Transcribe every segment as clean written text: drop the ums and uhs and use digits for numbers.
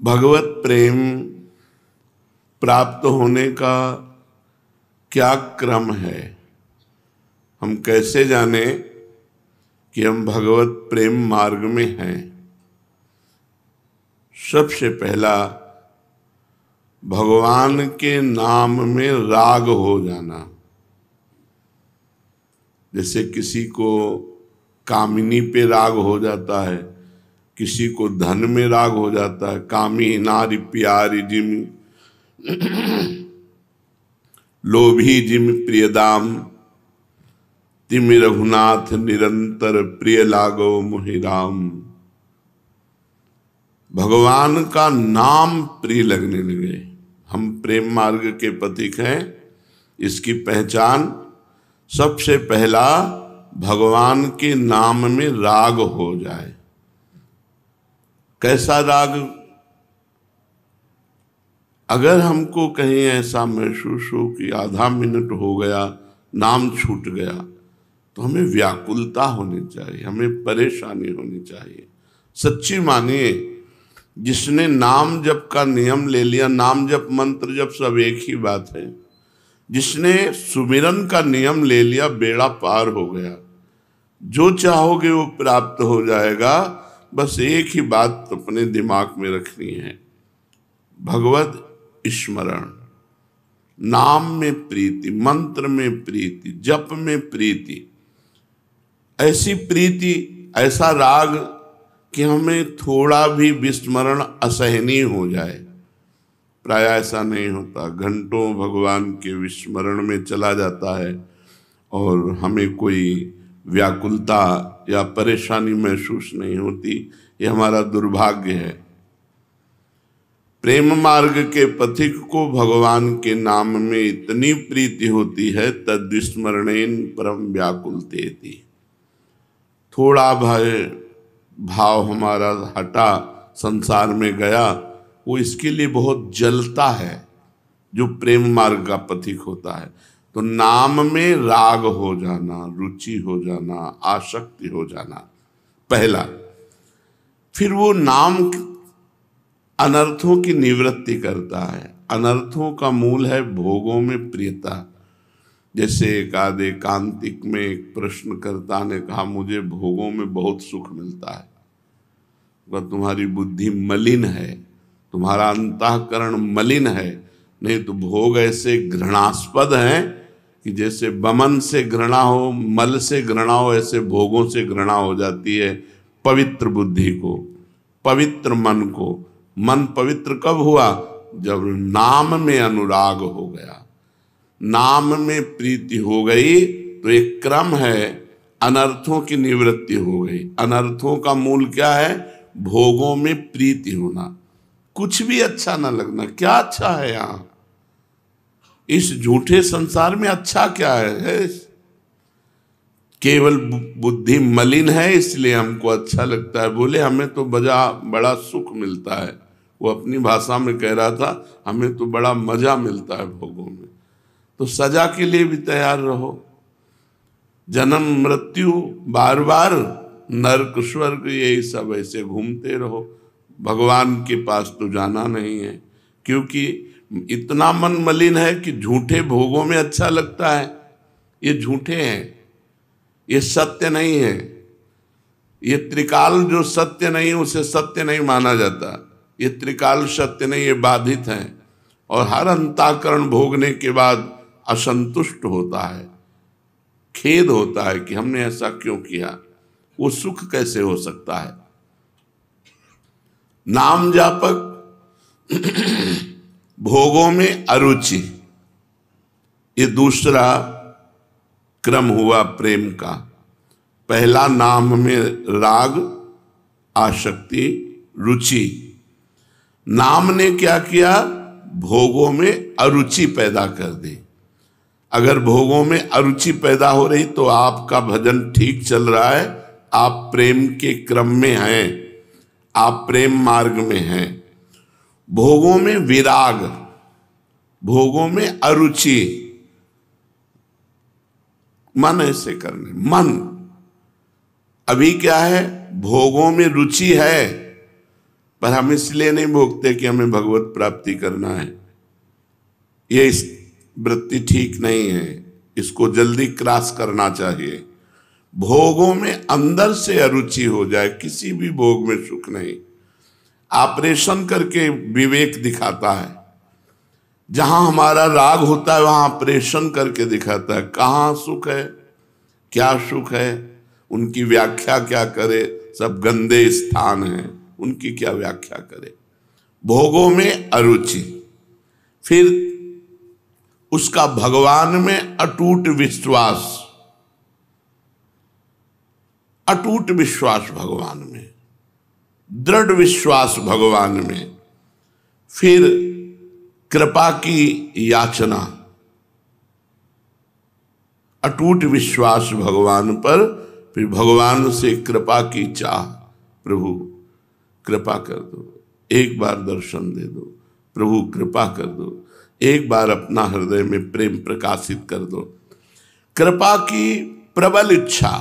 भगवत प्रेम प्राप्त होने का क्या क्रम है? हम कैसे जाने कि हम भगवत प्रेम मार्ग में हैं? सबसे पहला, भगवान के नाम में राग हो जाना। जैसे किसी को कामिनी पे राग हो जाता है, किसी को धन में राग हो जाता है। कामी नारी प्यारी जिम लोभी जिम प्रियदाम, तिम रघुनाथ निरंतर प्रिय लागो मोहि राम। भगवान का नाम प्रिय लगने लगे। हम प्रेम मार्ग के पथिक हैं। इसकी पहचान सबसे पहला, भगवान के नाम में राग हो जाए। कैसा राग? अगर हमको कहीं ऐसा महसूस हो कि आधा मिनट हो गया, नाम छूट गया, तो हमें व्याकुलता होनी चाहिए, हमें परेशानी होनी चाहिए। सच्ची मानिए, जिसने नाम जप का नियम ले लिया, नाम जप मंत्र जप सब एक ही बात है, जिसने सुमिरन का नियम ले लिया, बेड़ा पार हो गया। जो चाहोगे वो प्राप्त हो जाएगा। बस एक ही बात अपने दिमाग में रखनी है, भगवत स्मरण, नाम में प्रीति, मंत्र में प्रीति, जप में प्रीति। ऐसी प्रीति, ऐसा राग कि हमें थोड़ा भी विस्मरण असहनीय हो जाए। प्राय ऐसा नहीं होता, घंटों भगवान के विस्मरण में चला जाता है और हमें कोई व्याकुलता या परेशानी महसूस नहीं होती। ये हमारा दुर्भाग्य है। प्रेम मार्ग के पथिक को भगवान के नाम में इतनी प्रीति होती है, तद्विस्मरणेन परम व्याकुलतेति। थोड़ा भाव हमारा हटा, संसार में गया, वो इसके लिए बहुत जलता है, जो प्रेम मार्ग का पथिक होता है। तो नाम में राग हो जाना, रुचि हो जाना, आसक्ति हो जाना, पहला। फिर वो नाम अनर्थों की निवृत्ति करता है। अनर्थों का मूल है भोगों में प्रियता। जैसे एक आधे कांतिक में एक प्रश्नकर्ता ने कहा, मुझे भोगों में बहुत सुख मिलता है। वह तुम्हारी बुद्धि मलिन है, तुम्हारा अंतःकरण मलिन है। नहीं तो भोग ऐसे घृणास्पद हैं कि जैसे बमन से घृणा हो, मल से घृणा हो, ऐसे भोगों से घृणा हो जाती है पवित्र बुद्धि को, पवित्र मन को। मन पवित्र कब हुआ? जब नाम में अनुराग हो गया, नाम में प्रीति हो गई। तो एक क्रम है, अनर्थों की निवृत्ति हो गई। अनर्थों का मूल क्या है? भोगों में प्रीति होना, कुछ भी अच्छा ना लगना। क्या अच्छा है यहाँ इस झूठे संसार में? अच्छा क्या है? केवल बुद्धि मलिन है, इसलिए हमको अच्छा लगता है। बोले हमें तो बड़ा सुख मिलता है। वो अपनी भाषा में कह रहा था, हमें तो बड़ा मजा मिलता है भोगों में। तो सजा के लिए भी तैयार रहो। जन्म मृत्यु, बार बार नरक स्वर्ग, यही सब ऐसे घूमते रहो। भगवान के पास तो जाना नहीं है, क्योंकि इतना मन मलिन है कि झूठे भोगों में अच्छा लगता है। ये झूठे हैं, ये सत्य नहीं है। ये त्रिकाल जो सत्य नहीं, उसे सत्य नहीं माना जाता। ये त्रिकाल सत्य नहीं, ये बाधित हैं। और हर अंतःकरण भोगने के बाद असंतुष्ट होता है, खेद होता है कि हमने ऐसा क्यों किया। वो सुख कैसे हो सकता है? नाम जापक भोगों में अरुचि, ये दूसरा क्रम हुआ प्रेम का। पहला नाम में राग, आसक्ति, रुचि। नाम ने क्या किया? भोगों में अरुचि पैदा कर दी। अगर भोगों में अरुचि पैदा हो रही तो आपका भजन ठीक चल रहा है, आप प्रेम के क्रम में हैं, आप प्रेम मार्ग में हैं। भोगों में विराग, भोगों में अरुचि, मन ऐसे करने, मन अभी क्या है? भोगों में रुचि है, पर हम इसलिए नहीं भोगते कि हमें भगवत प्राप्ति करना है। ये इस वृत्ति ठीक नहीं है, इसको जल्दी क्रॉस करना चाहिए। भोगों में अंदर से अरुचि हो जाए, किसी भी भोग में सुख नहीं। ऑपरेशन करके विवेक दिखाता है, जहां हमारा राग होता है वहां ऑपरेशन करके दिखाता है कहाँ सुख है, क्या सुख है, उनकी व्याख्या क्या करे। सब गंदे स्थान हैं, उनकी क्या व्याख्या करे। भोगों में अरुचि, फिर उसका भगवान में अटूट विश्वास, अटूट विश्वास भगवान में, दृढ़ विश्वास भगवान में, फिर कृपा की याचना, अटूट विश्वास भगवान पर, फिर भगवान से कृपा की चाह, प्रभु कृपा कर दो, एक बार दर्शन दे दो, प्रभु कृपा कर दो, एक बार अपना हृदय में प्रेम प्रकाशित कर दो। कृपा की प्रबल इच्छा,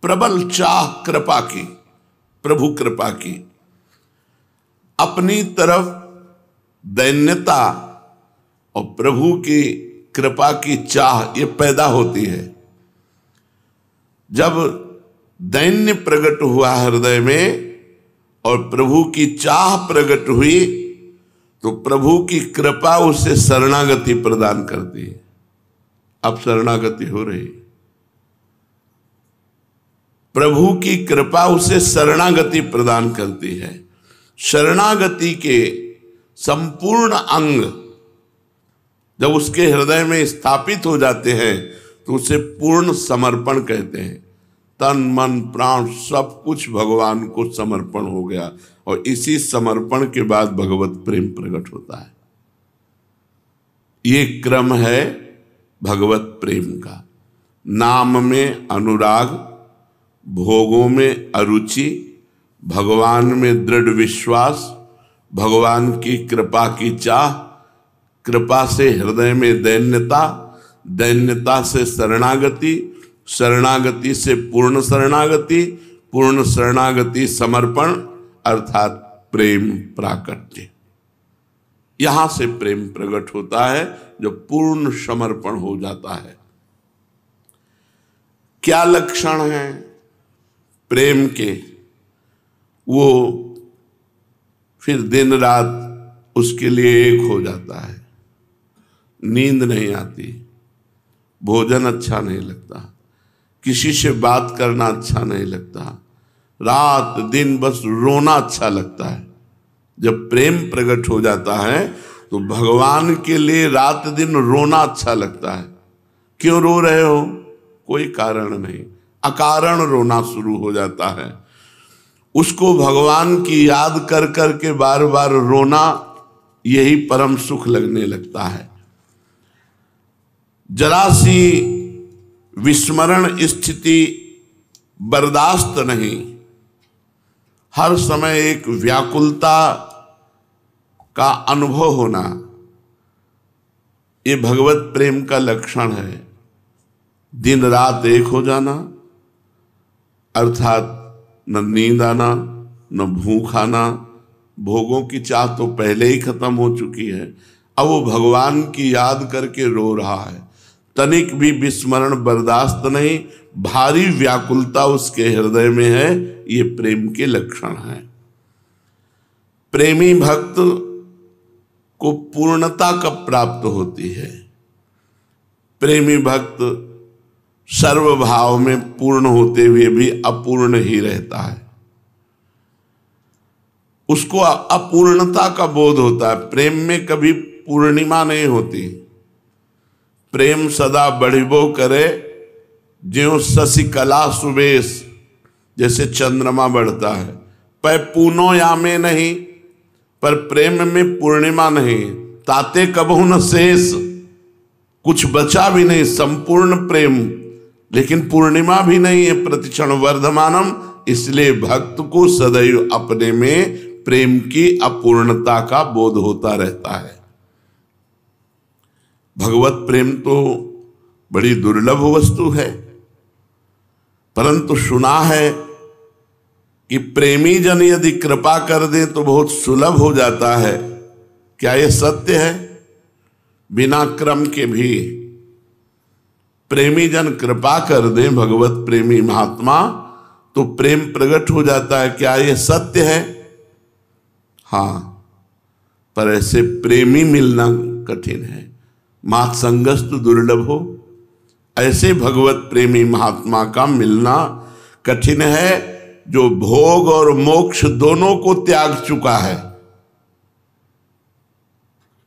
प्रबल चाह कृपा की, प्रभु कृपा की। अपनी तरफ दैन्यता और प्रभु की कृपा की चाह ये पैदा होती है। जब दैन्य प्रकट हुआ हृदय में और प्रभु की चाह प्रकट हुई तो प्रभु की कृपा उसे शरणागति प्रदान करती है। अब शरणागति हो रही, प्रभु की कृपा उसे शरणागति प्रदान करती है। शरणागति के संपूर्ण अंग जब उसके हृदय में स्थापित हो जाते हैं तो उसे पूर्ण समर्पण कहते हैं। तन मन प्राण सब कुछ भगवान को समर्पण हो गया और इसी समर्पण के बाद भगवत प्रेम प्रकट होता है। ये क्रम है भगवत प्रेम का। नाम में अनुराग, भोगों में अरुचि, भगवान में दृढ़ विश्वास, भगवान की कृपा की चाह, कृपा से हृदय में दैन्यता, दैन्यता से शरणागति, शरणागति से पूर्ण शरणागति, पूर्ण शरणागति समर्पण अर्थात प्रेम प्राकट्य। यहां से प्रेम प्रकट होता है जब पूर्ण समर्पण हो जाता है। क्या लक्षण है प्रेम के? वो फिर दिन रात उसके लिए एक हो जाता है। नींद नहीं आती, भोजन अच्छा नहीं लगता, किसी से बात करना अच्छा नहीं लगता, रात दिन बस रोना अच्छा लगता है। जब प्रेम प्रकट हो जाता है तो भगवान के लिए रात दिन रोना अच्छा लगता है। क्यों रो रहे हो? कोई कारण नहीं, अकारण रोना शुरू हो जाता है। उसको भगवान की याद कर कर के बार बार रोना यही परम सुख लगने लगता है। जरा सी विस्मरण स्थिति बर्दाश्त नहीं, हर समय एक व्याकुलता का अनुभव होना, ये भगवत प्रेम का लक्षण है। दिन रात एक हो जाना अर्थात न नींद आना, न भूख आना। भोगों की चाह तो पहले ही खत्म हो चुकी है, अब वो भगवान की याद करके रो रहा है। तनिक भी विस्मरण बर्दाश्त नहीं, भारी व्याकुलता उसके हृदय में है। ये प्रेम के लक्षण हैं। प्रेमी भक्त को पूर्णता कब प्राप्त होती है? प्रेमी भक्त सर्वभाव में पूर्ण होते हुए भी अपूर्ण ही रहता है। उसको अपूर्णता का बोध होता है। प्रेम में कभी पूर्णिमा नहीं होती। प्रेम सदा बढ़िबो करे, ज्यों शशिकला सुबेश, जैसे चंद्रमा बढ़ता है। पर पूनो या में नहीं, पर प्रेम में पूर्णिमा नहीं। ताते कबहु न शेष, कुछ बचा भी नहीं, संपूर्ण प्रेम, लेकिन पूर्णिमा भी नहीं है, प्रतिक्षण वर्धमानम। इसलिए भक्त को सदैव अपने में प्रेम की अपूर्णता का बोध होता रहता है। भगवत प्रेम तो बड़ी दुर्लभ वस्तु है, परंतु सुना है कि प्रेमी जन यदि कृपा कर दे तो बहुत सुलभ हो जाता है। क्या ये सत्य है? बिना क्रम के भी प्रेमी जन कृपा कर दे, भगवत प्रेमी महात्मा, तो प्रेम प्रकट हो जाता है। क्या ये सत्य है? हाँ, पर ऐसे प्रेमी मिलना कठिन है। मात संगस्तु दुर्लभ हो, ऐसे भगवत प्रेमी महात्मा का मिलना कठिन है, जो भोग और मोक्ष दोनों को त्याग चुका है,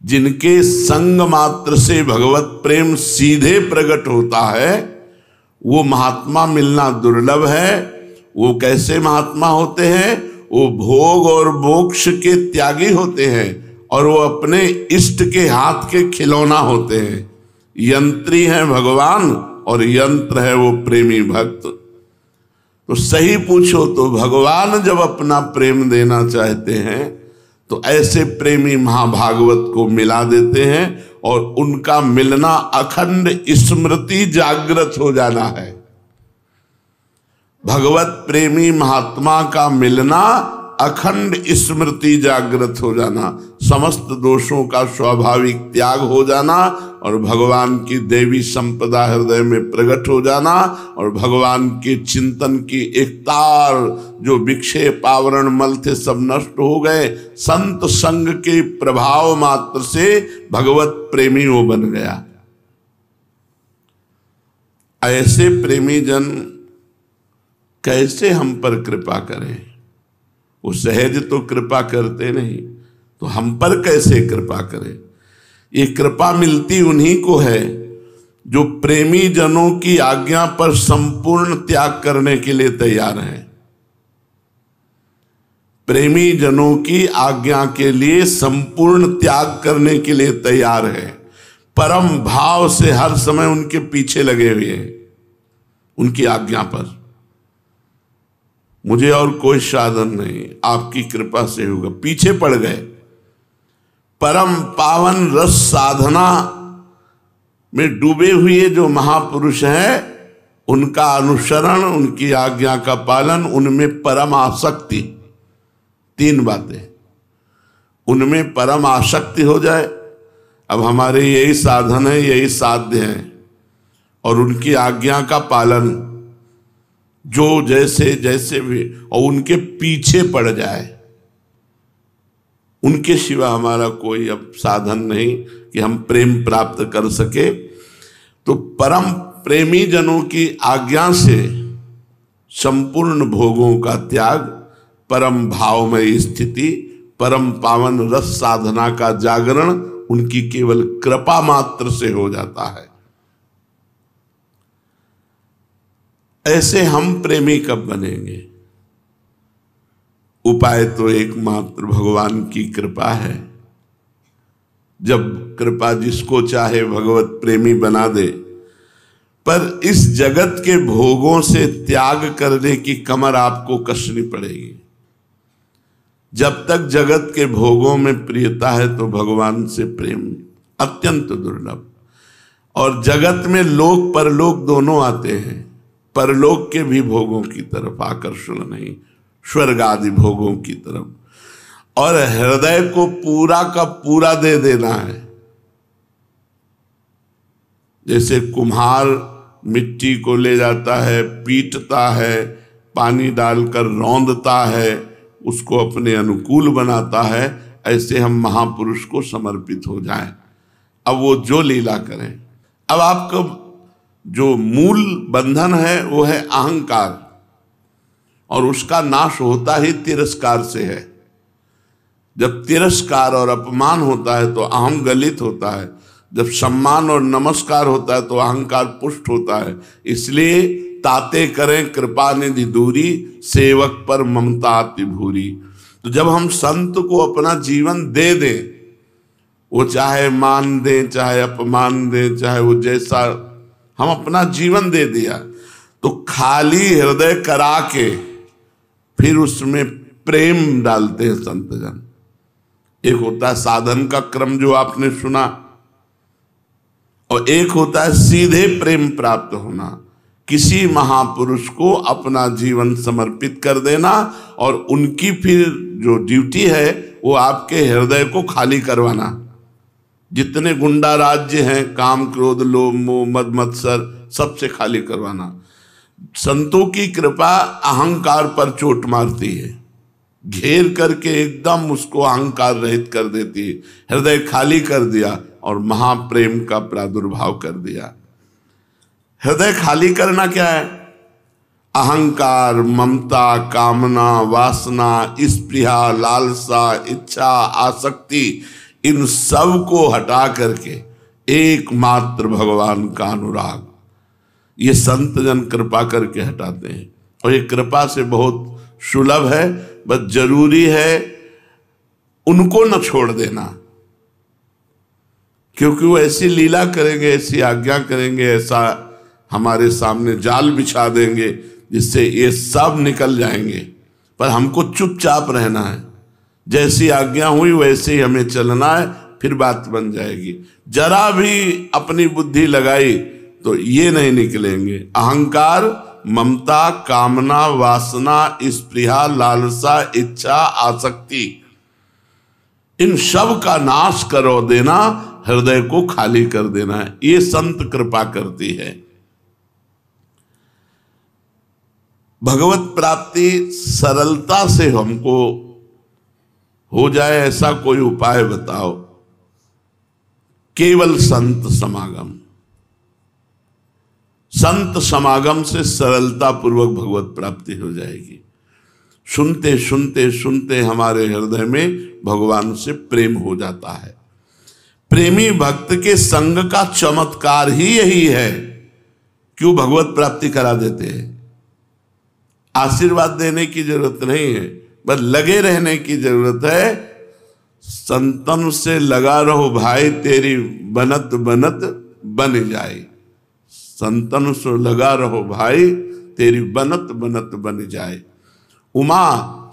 जिनके संग मात्र से भगवत प्रेम सीधे प्रकट होता है, वो महात्मा मिलना दुर्लभ है। वो कैसे महात्मा होते हैं? वो भोग और मोक्ष के त्यागी होते हैं और वो अपने इष्ट के हाथ के खिलौना होते हैं। यंत्री है भगवान और यंत्र है वो प्रेमी भक्त। तो सही पूछो तो भगवान जब अपना प्रेम देना चाहते हैं तो ऐसे प्रेमी महाभागवत को मिला देते हैं और उनका मिलना अखंड स्मृति जागृत हो जाना है। भगवत प्रेमी महात्मा का मिलना अखंड स्मृति जागृत हो जाना, समस्त दोषों का स्वाभाविक त्याग हो जाना और भगवान की देवी संपदा हृदय में प्रकट हो जाना और भगवान के चिंतन की एक तार जो विक्षेप आवरण मल थे सब नष्ट हो गए। संत संग के प्रभाव मात्र से भगवत प्रेमी वो बन गया। ऐसे प्रेमी जन कैसे हम पर कृपा करें? वो सहज तो कृपा करते नहीं, तो हम पर कैसे कृपा करें? ये कृपा मिलती उन्हीं को है जो प्रेमी जनों की आज्ञा पर संपूर्ण त्याग करने के लिए तैयार हैं। प्रेमी जनों की आज्ञा के लिए संपूर्ण त्याग करने के लिए तैयार है, परम भाव से हर समय उनके पीछे लगे हुए हैं, उनकी आज्ञा पर। मुझे और कोई साधन नहीं, आपकी कृपा से होगा। पीछे पड़ गए। परम पावन रस साधना में डूबे हुए जो महापुरुष हैं, उनका अनुसरण, उनकी आज्ञा का पालन, उनमें परम आसक्ति, तीन बातें, उनमें परम आसक्ति हो जाए। अब हमारे यही साधन है, यही साध्य है, और उनकी आज्ञा का पालन जो जैसे जैसे भी, और उनके पीछे पड़ जाए। उनके सिवा हमारा कोई अब साधन नहीं कि हम प्रेम प्राप्त कर सके। तो परम प्रेमी जनों की आज्ञा से संपूर्ण भोगों का त्याग, परम भावमय स्थिति, परम पावन रस साधना का जागरण उनकी केवल कृपा मात्र से हो जाता है। ऐसे हम प्रेमी कब बनेंगे? उपाय तो एकमात्र भगवान की कृपा है। जब कृपा जिसको चाहे भगवत प्रेमी बना दे, पर इस जगत के भोगों से त्याग करने की कमर आपको कसनी पड़ेगी। जब तक जगत के भोगों में प्रियता है तो भगवान से प्रेम अत्यंत दुर्लभ। और जगत में लोक परलोक दोनों आते हैं, परलोक के भी भोगों की तरफ आकर्षण नहीं, स्वर्ग आदि भोगों की तरफ, और हृदय को पूरा का पूरा दे देना है। जैसे कुम्हार मिट्टी को ले जाता है, पीटता है, पानी डालकर रौंदता है, उसको अपने अनुकूल बनाता है, ऐसे हम महापुरुष को समर्पित हो जाएं। अब वो जो लीला करें। अब आपको जो मूल बंधन है वो है अहंकार, और उसका नाश होता ही तिरस्कार से है। जब तिरस्कार और अपमान होता है तो अहम गलित होता है, जब सम्मान और नमस्कार होता है तो अहंकार पुष्ट होता है। इसलिए ताते करें कृपा निधि दूरी, सेवक पर ममता अति भूरी। तो जब हम संत को अपना जीवन दे दें, वो चाहे मान दें चाहे अपमान दें, चाहे वो जैसा, हम अपना जीवन दे दिया, तो खाली हृदय करा के फिर उसमें प्रेम डालते हैं संत जन। एक होता है साधन का क्रम जो आपने सुना, और एक होता है सीधे प्रेम प्राप्त होना किसी महापुरुष को अपना जीवन समर्पित कर देना और उनकी फिर जो ड्यूटी है वो आपके हृदय को खाली करवाना। जितने गुंडा राज्य हैं, काम क्रोध लोभ मोह मद मत्सर, सबसे खाली करवाना। संतों की कृपा अहंकार पर चोट मारती है, घेर करके एकदम उसको अहंकार रहित कर देती है। हृदय खाली कर दिया और महाप्रेम का प्रादुर्भाव कर दिया। हृदय खाली करना क्या है? अहंकार, ममता, कामना, वासना, स्पृहा, लालसा, इच्छा, आसक्ति, इन सब को हटा करके एकमात्र भगवान का अनुराग, ये संत जन कृपा करके हटाते हैं। और ये कृपा से बहुत सुलभ है, बस जरूरी है उनको न छोड़ देना, क्योंकि वो ऐसी लीला करेंगे, ऐसी आज्ञा करेंगे, ऐसा हमारे सामने जाल बिछा देंगे जिससे ये सब निकल जाएंगे। पर हमको चुपचाप रहना है, जैसी आज्ञा हुई वैसे ही हमें चलना है, फिर बात बन जाएगी। जरा भी अपनी बुद्धि लगाई तो ये नहीं निकलेंगे। अहंकार, ममता, कामना, वासना, स्पृहा, लालसा, इच्छा, आसक्ति, इन सब का नाश करो देना, हृदय को खाली कर देना है। ये संत कृपा करती है। भगवत प्राप्ति सरलता से हमको हो जाए ऐसा कोई उपाय बताओ। केवल संत समागम, संत समागम से सरलता पूर्वक भगवत प्राप्ति हो जाएगी। सुनते सुनते सुनते हमारे हृदय में भगवान से प्रेम हो जाता है। प्रेमी भक्त के संग का चमत्कार ही यही है, क्यों भगवत प्राप्ति करा देते हैं। आशीर्वाद देने की जरूरत नहीं है, बस लगे रहने की जरूरत है। संतन से लगा रहो भाई, तेरी बनत बनत बन जाए। संतन से लगा रहो भाई, तेरी बनत बनत बन जाए। उमा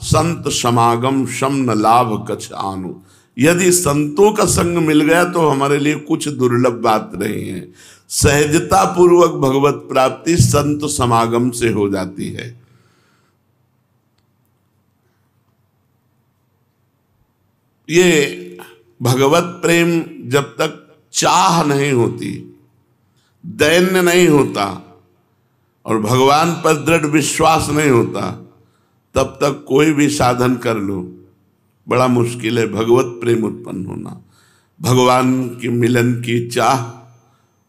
संत समागम शम न लाभ कछ आनु। यदि संतों का संग मिल गया तो हमारे लिए कुछ दुर्लभ बात नहीं है। सहजता पूर्वक भगवत प्राप्ति संत समागम से हो जाती है। ये भगवत प्रेम जब तक चाह नहीं होती, दैन्य नहीं होता और भगवान पर दृढ़ विश्वास नहीं होता, तब तक कोई भी साधन कर लो बड़ा मुश्किल है भगवत प्रेम उत्पन्न होना। भगवान की मिलन की चाह,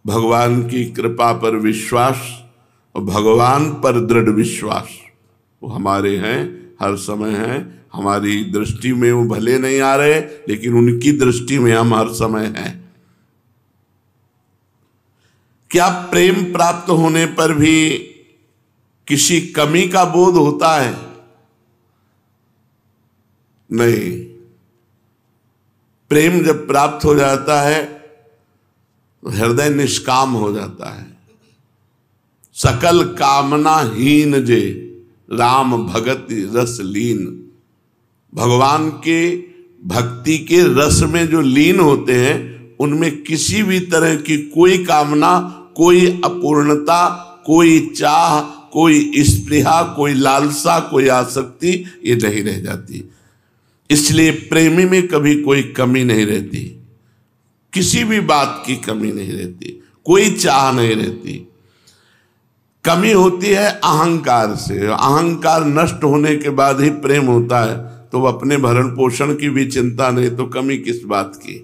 भगवान की कृपा पर विश्वास और भगवान पर दृढ़ विश्वास, वो हमारे हैं, हर समय हैं। हमारी दृष्टि में वो भले नहीं आ रहे, लेकिन उनकी दृष्टि में हम हर समय हैं। क्या प्रेम प्राप्त होने पर भी किसी कमी का बोध होता है? नहीं। प्रेम जब प्राप्त हो जाता है तो हृदय निष्काम हो जाता है। सकल कामना हीन जे राम भगति रस लीन। भगवान के भक्ति के रस में जो लीन होते हैं, उनमें किसी भी तरह की कोई कामना, कोई अपूर्णता, कोई चाह, कोई स्पृहा, कोई लालसा, कोई आसक्ति ये नहीं रह जाती। इसलिए प्रेमी में कभी कोई कमी नहीं रहती, किसी भी बात की कमी नहीं रहती, कोई चाह नहीं रहती। कमी होती है अहंकार से। अहंकार नष्ट होने के बाद ही प्रेम होता है, तो अपने भरण पोषण की भी चिंता नहीं, तो कमी किस बात की।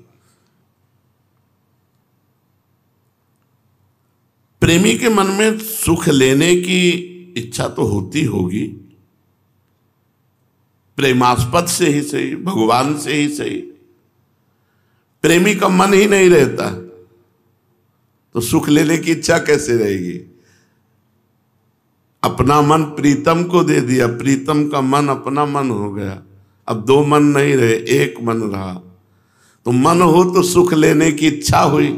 प्रेमी के मन में सुख लेने की इच्छा तो होती होगी, प्रेमास्पद से ही सही, भगवान से ही सही। प्रेमी का मन ही नहीं रहता तो सुख लेने की इच्छा कैसे रहेगी। अपना मन प्रीतम को दे दिया, प्रीतम का मन अपना मन हो गया, अब दो मन नहीं रहे, एक मन रहा। तो मन हो तो सुख लेने की इच्छा हुई,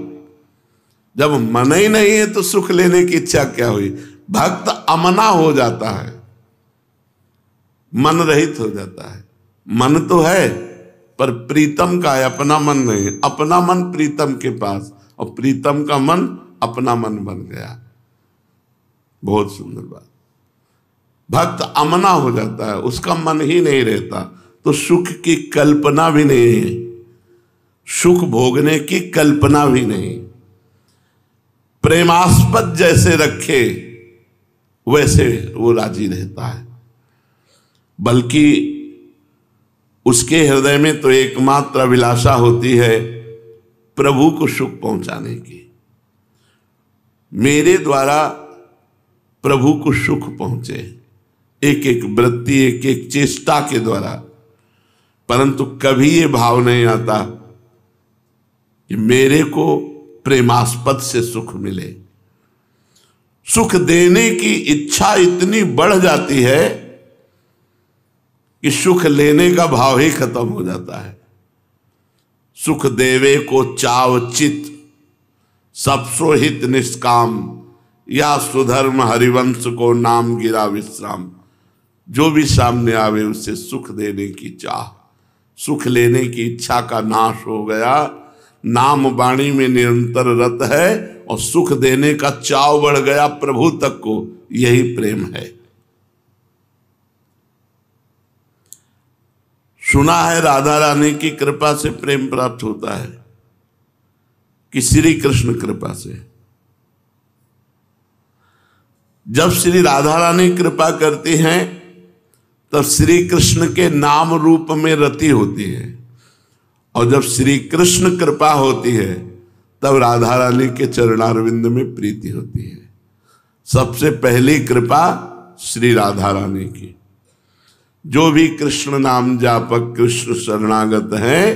जब मन ही नहीं है तो सुख लेने की इच्छा क्या हुई। भक्त अमना हो जाता है, मन रहित हो जाता है। मन तो है पर प्रीतम का है, अपना मन नहीं। अपना मन प्रीतम के पास और प्रीतम का मन अपना मन बन गया। बहुत सुंदर बात। भक्त अमना हो जाता है, उसका मन ही नहीं रहता, तो सुख की कल्पना भी नहीं है, सुख भोगने की कल्पना भी नहीं। प्रेमास्पद जैसे रखे वैसे वो राजी रहता है, बल्कि उसके हृदय में तो एकमात्र अभिलाषा होती है प्रभु को सुख पहुंचाने की। मेरे द्वारा प्रभु को सुख पहुंचे, एक एक वृत्ति, एक एक चेष्टा के द्वारा। परंतु कभी ये भाव नहीं आता कि मेरे को प्रेमास्पद से सुख मिले। सुख देने की इच्छा इतनी बढ़ जाती है कि सुख लेने का भाव ही खत्म हो जाता है। सुख देवे को चाव चित, सब सोहित निष्काम, या सुधर्म हरिवंश को नाम गिरा विश्राम। जो भी सामने आवे उसे सुख देने की चाह, सुख लेने की इच्छा का नाश हो गया। नाम वाणी में निरंतर रत है और सुख देने का चाव बढ़ गया प्रभु तक को। यही प्रेम है। सुना है राधा रानी की कृपा से प्रेम प्राप्त होता है कि श्री कृष्ण कृपा से। जब श्री राधा रानी कृपा करती हैं तब श्री कृष्ण के नाम रूप में रति होती है, और जब श्री कृष्ण कृपा होती है तब राधा रानी के चरणारविंद में प्रीति होती है। सबसे पहली कृपा श्री राधा रानी की। जो भी कृष्ण नाम जापक, कृष्ण शरणागत हैं,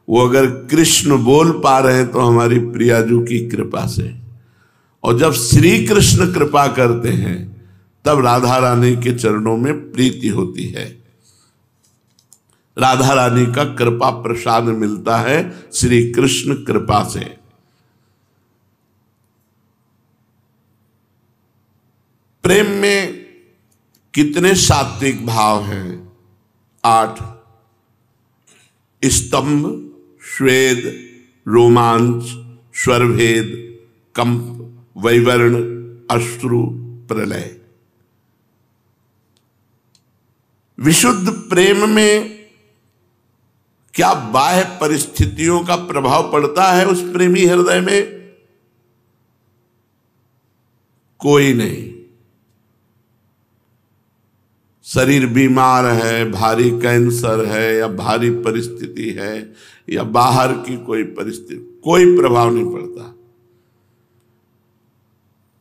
वो अगर कृष्ण बोल पा रहे हैं तो हमारी प्रियाजू की कृपा से। और जब श्री कृष्ण कृपा करते हैं तब राधा रानी के चरणों में प्रीति होती है। राधा रानी का कृपा प्रसाद मिलता है श्री कृष्ण कृपा से। प्रेम में कितने सात्विक भाव हैं? 8। स्तंभ, श्वेद, रोमांच, स्वरभेद, कंप, वैवर्ण, अश्रु, प्रलय। विशुद्ध प्रेम में क्या बाह्य परिस्थितियों का प्रभाव पड़ता है उस प्रेमी हृदय में? कोई नहीं। शरीर बीमार है, भारी कैंसर है, या भारी परिस्थिति है, या बाहर की कोई परिस्थिति, कोई प्रभाव नहीं पड़ता।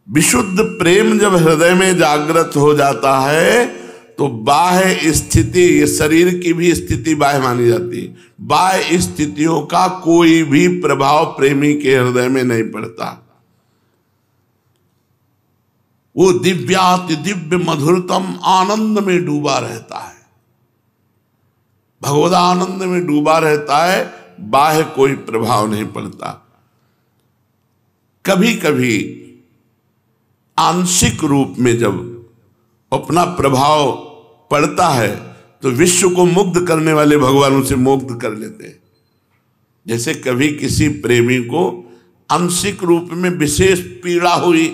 विशुद्ध प्रेम जब हृदय में जागृत हो जाता है तो बाह्य स्थिति, ये शरीर की भी स्थिति बाह्य मानी जाती है, बाह्य स्थितियों का कोई भी प्रभाव प्रेमी के हृदय में नहीं पड़ता। वो दिव्याति दिव्य मधुरतम आनंद में डूबा रहता है, भगवद आनंद में डूबा रहता है, बाह्य कोई प्रभाव नहीं पड़ता। कभी कभी आंशिक रूप में जब अपना प्रभाव पड़ता है तो विश्व को मुग्ध करने वाले भगवान उसे मुग्ध कर लेते हैं। जैसे कभी किसी प्रेमी को आंशिक रूप में विशेष पीड़ा हुई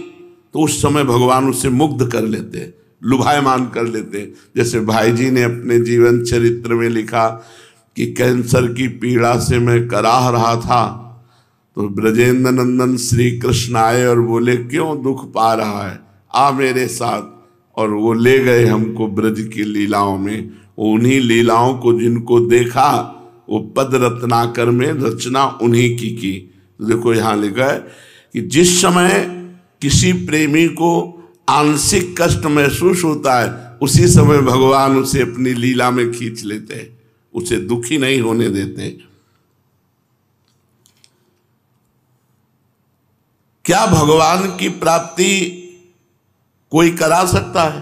तो उस समय भगवान उसे मुग्ध कर लेते हैं, लुभायमान कर लेते हैं। जैसे भाई जी ने अपने जीवन चरित्र में लिखा कि कैंसर की पीड़ा से मैं कराह रहा था तो ब्रजेंद्र नंदन श्री कृष्ण आए और बोले, क्यों दुख पा रहा है, आ मेरे साथ। और वो ले गए हमको ब्रज की लीलाओं में। उन्हीं लीलाओं को जिनको देखा वो पद रत्नाकर में रचना उन्हीं की। तो देखो यहाँ लिखा है कि जिस समय किसी प्रेमी को आंशिक कष्ट महसूस होता है उसी समय भगवान उसे अपनी लीला में खींच लेते हैं, उसे दुखी नहीं होने देते। क्या भगवान की प्राप्ति कोई करा सकता है?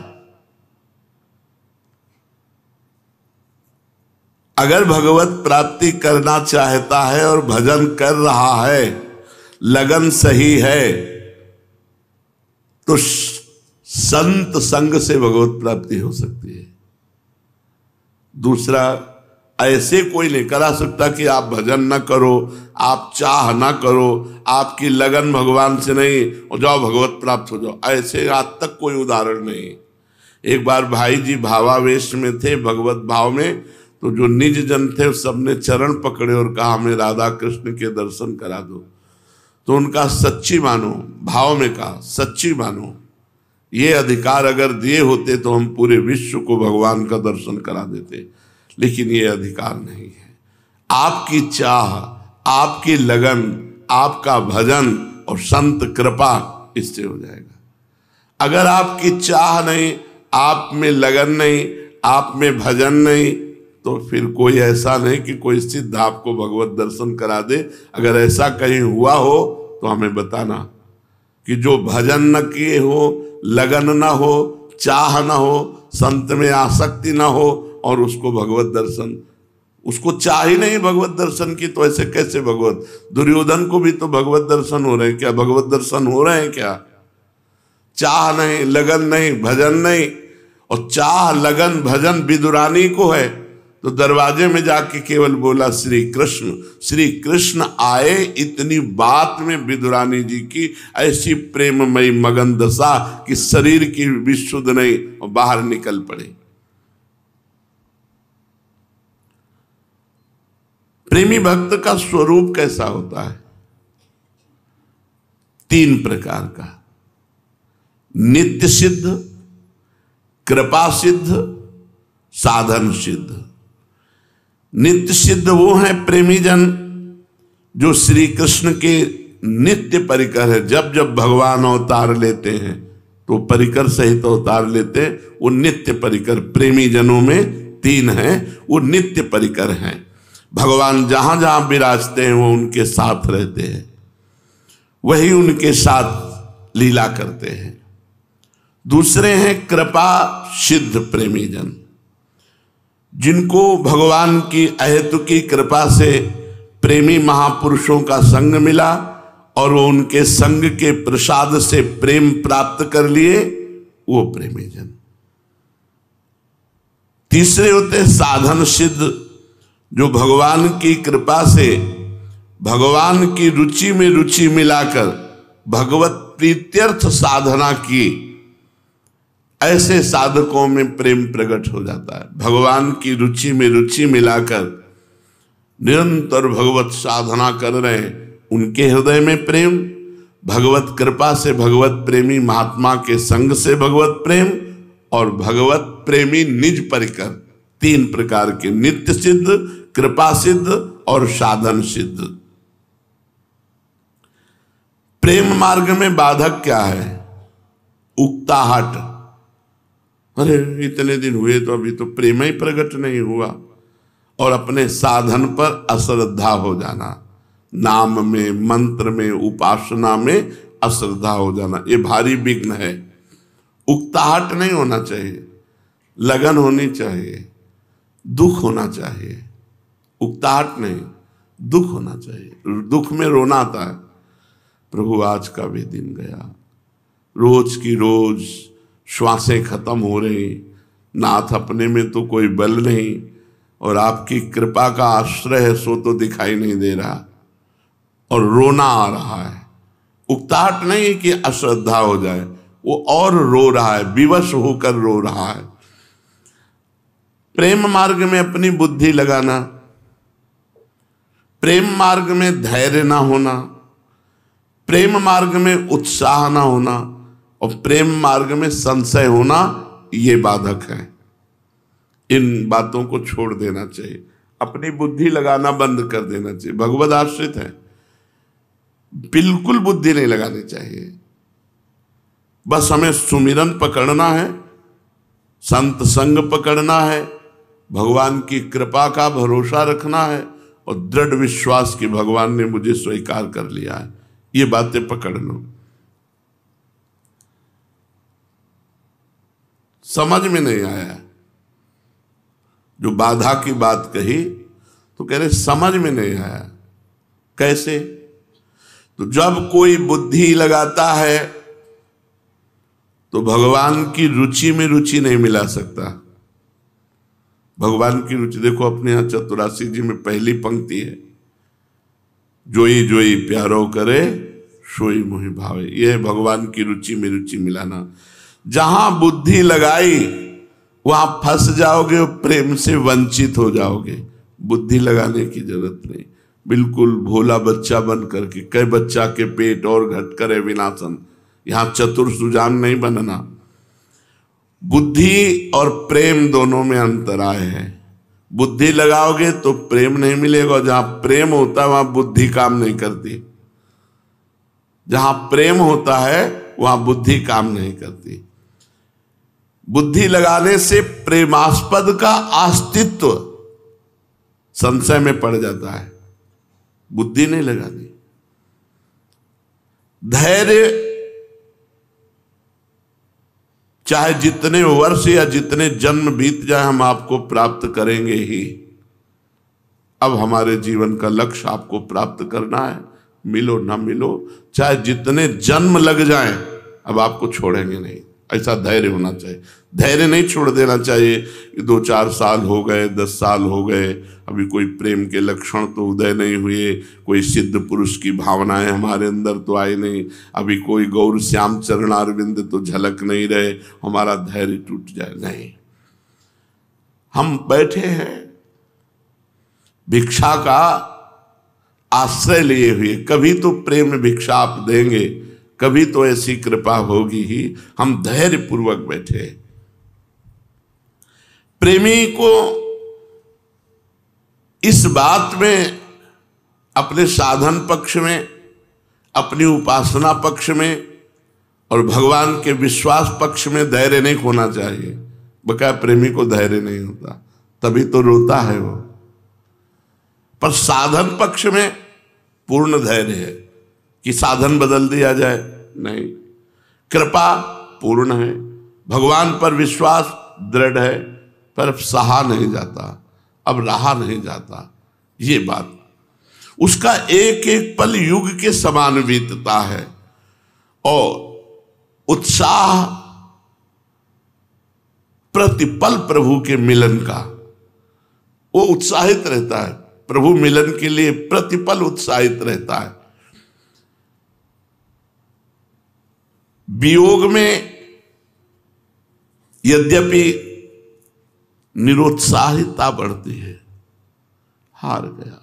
अगर भगवत प्राप्ति करना चाहता है और भजन कर रहा है, लगन सही है, तो संत संग से भगवत प्राप्ति हो सकती है। दूसरा, ऐसे कोई नहीं करा सकता कि आप भजन न करो, आप चाह ना करो, आपकी लगन भगवान से नहीं और जाओ भगवत प्राप्त हो जाओ, ऐसे आज तक कोई उदाहरण नहीं। एक बार भाई जी भावावेश में थे, भगवत भाव में, तो जो निज जन थे सबने चरण पकड़े और कहा हमें राधा कृष्ण के दर्शन करा दो। तो उनका सच्ची मानो, भाव में कहा सच्ची मानो, ये अधिकार अगर दिए होते तो हम पूरे विश्व को भगवान का दर्शन करा देते, लेकिन ये अधिकार नहीं है। आपकी चाह, आपकी लगन, आपका भजन और संत कृपा, इससे हो जाएगा। अगर आपकी चाह नहीं, आप में लगन नहीं, आप में भजन नहीं, तो फिर कोई ऐसा नहीं कि कोई सिद्ध आपको भगवत दर्शन करा दे। अगर ऐसा कहीं हुआ हो तो हमें बताना कि जो भजन न किए हो, लगन न हो, चाह न हो, संत में आसक्ति न हो और उसको भगवत दर्शन, उसको चाह ही नहीं भगवत दर्शन की, तो ऐसे कैसे भगवत? दुर्योधन को भी तो भगवत दर्शन हो रहे हैं क्या? भगवत दर्शन हो रहे हैं क्या? चाह नहीं, लगन नहीं, भजन नहीं। और चाह लगन भजन विदुरानी को है, तो दरवाजे में जाके केवल बोला श्री कृष्ण, श्री कृष्ण आए, इतनी बात में विदुरानी जी की ऐसी प्रेममयी मगन दशा कि शरीर की विशुद्ध नहीं और बाहर निकल पड़े। प्रेमी भक्त का स्वरूप कैसा होता है? 3 प्रकार का, नित्य सिद्ध, कृपा सिद्ध, साधन सिद्ध। नित्य सिद्ध वो है प्रेमी जन जो श्री कृष्ण के नित्य परिकर है। जब जब भगवान अवतार लेते हैं तो परिकर सहित अवतार लेते हैं, वो नित्य परिकर प्रेमी जनों में 3 हैं, वो नित्य परिकर हैं। भगवान जहां जहां विराजते हैं वो उनके साथ रहते हैं, वही उनके साथ लीला करते हैं। दूसरे हैं कृपा सिद्ध प्रेमी जन, जिनको भगवान की अहेतुकी कृपा से प्रेमी महापुरुषों का संग मिला और वो उनके संग के प्रसाद से प्रेम प्राप्त कर लिए, वो प्रेमी जन। तीसरे होते साधन सिद्ध, जो भगवान की कृपा से भगवान की रुचि में रुचि मिलाकर भगवत प्रीत्यर्थ साधना की, ऐसे साधकों में प्रेम प्रकट हो जाता है। भगवान की रुचि में रुचि मिलाकर निरंतर भगवत साधना कर रहे हैं, उनके हृदय में प्रेम, भगवत कृपा से भगवत प्रेमी महात्मा के संग से भगवत प्रेम, और भगवत प्रेमी निज परिकर। 3 प्रकार के, नित्य सिद्ध, कृपा सिद्ध और साधन सिद्ध। प्रेम मार्ग में बाधक क्या है? उकताहट। अरे इतने दिन हुए तो अभी तो प्रेम ही प्रकट नहीं हुआ, और अपने साधन पर अश्रद्धा हो जाना, नाम में, मंत्र में, उपासना में अश्रद्धा हो जाना, ये भारी विघ्न है। उकताहट नहीं होना चाहिए, लगन होनी चाहिए, दुख होना चाहिए। उकताहट नहीं, दुख होना चाहिए। दुख में रोना आता है, प्रभु आज का भी दिन गया, रोज की रोज श्वासें खत्म हो रही, नाथ अपने में तो कोई बल नहीं और आपकी कृपा का आश्रय है सो तो दिखाई नहीं दे रहा, और रोना आ रहा है। उकताहट नहीं कि अश्रद्धा हो जाए, वो और रो रहा है, विवश होकर रो रहा है। प्रेम मार्ग में अपनी बुद्धि लगाना, प्रेम मार्ग में धैर्य ना होना, प्रेम मार्ग में उत्साह ना होना और प्रेम मार्ग में संशय होना, ये बाधक है। इन बातों को छोड़ देना चाहिए, अपनी बुद्धि लगाना बंद कर देना चाहिए। भगवद आश्रित है, बिल्कुल बुद्धि नहीं लगानी चाहिए। बस हमें सुमिरन पकड़ना है, संत संग पकड़ना है, भगवान की कृपा का भरोसा रखना है और दृढ़ विश्वास कि भगवान ने मुझे स्वीकार कर लिया है, ये बातें पकड़ लो। समझ में नहीं आया, जो बाधा की बात कही तो कह रहे समझ में नहीं आया। कैसे? तो जब कोई बुद्धि लगाता है तो भगवान की रुचि में रुचि नहीं मिला सकता। भगवान की रुचि देखो, अपने यहाँ चतुरासी जी में पहली पंक्ति है, जोई जोई प्यारो करे सोई मोहि भावे। यह है भगवान की रुचि में रुचि मिलाना। जहां बुद्धि लगाई वहां फंस जाओगे, प्रेम से वंचित हो जाओगे। बुद्धि लगाने की जरूरत नहीं, बिल्कुल भोला बच्चा बन करके, कई बच्चा के पेट और घट करे विनाशन। यहां चतुर सुजान नहीं बनना। बुद्धि और प्रेम दोनों में अंतराय है। बुद्धि लगाओगे तो प्रेम नहीं मिलेगा, जहां प्रेम होता है वहां बुद्धि काम नहीं करती। जहां प्रेम होता है वहां बुद्धि काम नहीं करती। बुद्धि लगाने से प्रेमास्पद का अस्तित्व संशय में पड़ जाता है, बुद्धि नहीं लगानी। धैर्य चाहे जितने वर्ष या जितने जन्म बीत जाए हम आपको प्राप्त करेंगे ही। अब हमारे जीवन का लक्ष्य आपको प्राप्त करना है, मिलो ना मिलो, चाहे जितने जन्म लग जाएं, अब आपको छोड़ेंगे नहीं। ऐसा धैर्य होना चाहिए। धैर्य नहीं छोड़ देना चाहिए कि 2-4 साल हो गए, 10 साल हो गए, अभी कोई प्रेम के लक्षण तो उदय नहीं हुए, कोई सिद्ध पुरुष की भावनाएं हमारे अंदर तो आई नहीं, अभी कोई गौर श्याम चरणारविंद तो झलक नहीं रहे, हमारा धैर्य टूट जाए। नहीं, हम बैठे हैं भिक्षा का आश्रय लिए हुए, कभी तो प्रेम भिक्षा आप देंगे, कभी तो ऐसी कृपा होगी ही। हम धैर्य पूर्वक बैठे। प्रेमी को इस बात में, अपने साधन पक्ष में, अपनी उपासना पक्ष में और भगवान के विश्वास पक्ष में धैर्य नहीं खोना चाहिए। बकाया प्रेमी को धैर्य नहीं होता, तभी तो रोता है वो। पर साधन पक्ष में पूर्ण धैर्य है कि साधन बदल दिया जाए, नहीं, कृपा पूर्ण है, भगवान पर विश्वास दृढ़ है, पर सहा नहीं जाता, अब रहा नहीं जाता। ये बात, उसका एक एक पल युग के समान बीतता है और उत्साह प्रतिपल प्रभु के मिलन का, वो उत्साहित रहता है, प्रभु मिलन के लिए प्रतिपल उत्साहित रहता है। वियोग में यद्यपि निरुत्साहिता बढ़ती है, हार गया,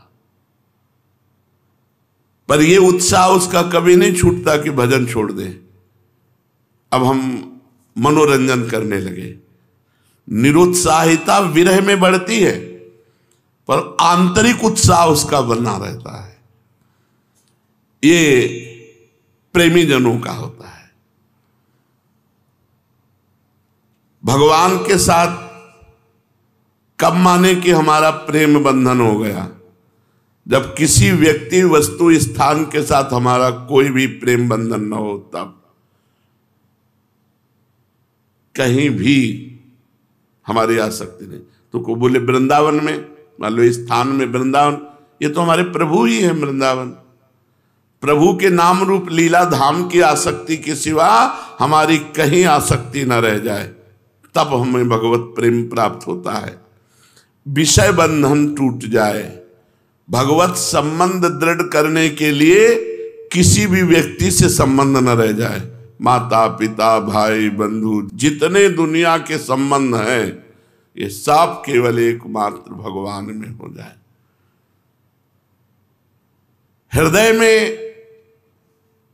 पर यह उत्साह उसका कभी नहीं छूटता कि भजन छोड़ दे, अब हम मनोरंजन करने लगे। निरुत्साहिता विरह में बढ़ती है, पर आंतरिक उत्साह उसका बना रहता है। ये प्रेमी जनों का होता है। भगवान के साथ कब माने कि हमारा प्रेम बंधन हो गया? जब किसी व्यक्ति, वस्तु, स्थान के साथ हमारा कोई भी प्रेम बंधन न हो, तब कहीं भी हमारी आसक्ति नहीं। तो को बोले वृंदावन में, मान लो स्थान में वृंदावन, ये तो हमारे प्रभु ही है। वृंदावन प्रभु के नाम रूप लीला धाम की आसक्ति के सिवा हमारी कहीं आसक्ति न रह जाए, तब हमें भगवत प्रेम प्राप्त होता है। विषय बंधन टूट जाए, भगवत संबंध दृढ़ करने के लिए किसी भी व्यक्ति से संबंध न रह जाए। माता पिता भाई बंधु जितने दुनिया के संबंध हैं, ये सब केवल एकमात्र भगवान में हो जाए। हृदय में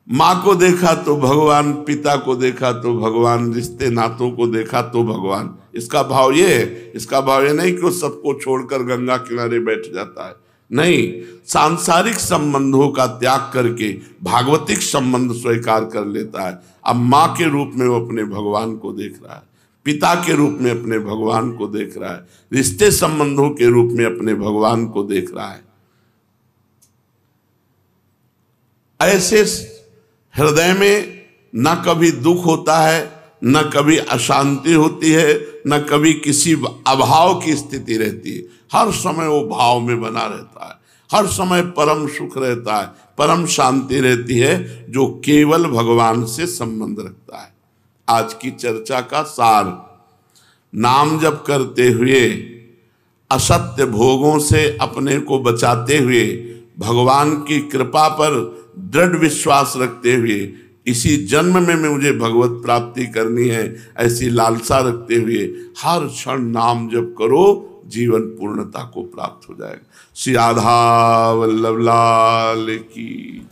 माँ को देखा तो भगवान, पिता को देखा तो भगवान, रिश्ते नातों को देखा तो भगवान। इसका भाव ये है, इसका भाव ये नहीं कि वो सबको छोड़कर गंगा किनारे बैठ जाता है, नहीं, सांसारिक संबंधों का त्याग करके भागवतिक संबंध स्वीकार कर लेता है। अब माँ के रूप में वो अपने भगवान को देख रहा है, पिता के रूप में अपने भगवान को देख रहा है, रिश्ते संबंधों के रूप में अपने भगवान को देख रहा है। ऐसे हृदय में न कभी दुख होता है, न कभी अशांति होती है, न कभी किसी अभाव की स्थिति रहती है। हर समय वो भाव में बना रहता है, हर समय परम सुख रहता है, परम शांति रहती है, जो केवल भगवान से संबंध रखता है। आज की चर्चा का सार, नाम जप करते हुए असत्य भोगों से अपने को बचाते हुए, भगवान की कृपा पर दृढ़ विश्वास रखते हुए, इसी जन्म में मुझे भगवत प्राप्ति करनी है ऐसी लालसा रखते हुए हर क्षण नाम जप करो, जीवन पूर्णता को प्राप्त हो जाएगा। श्री राधा वल्लभ लाल की।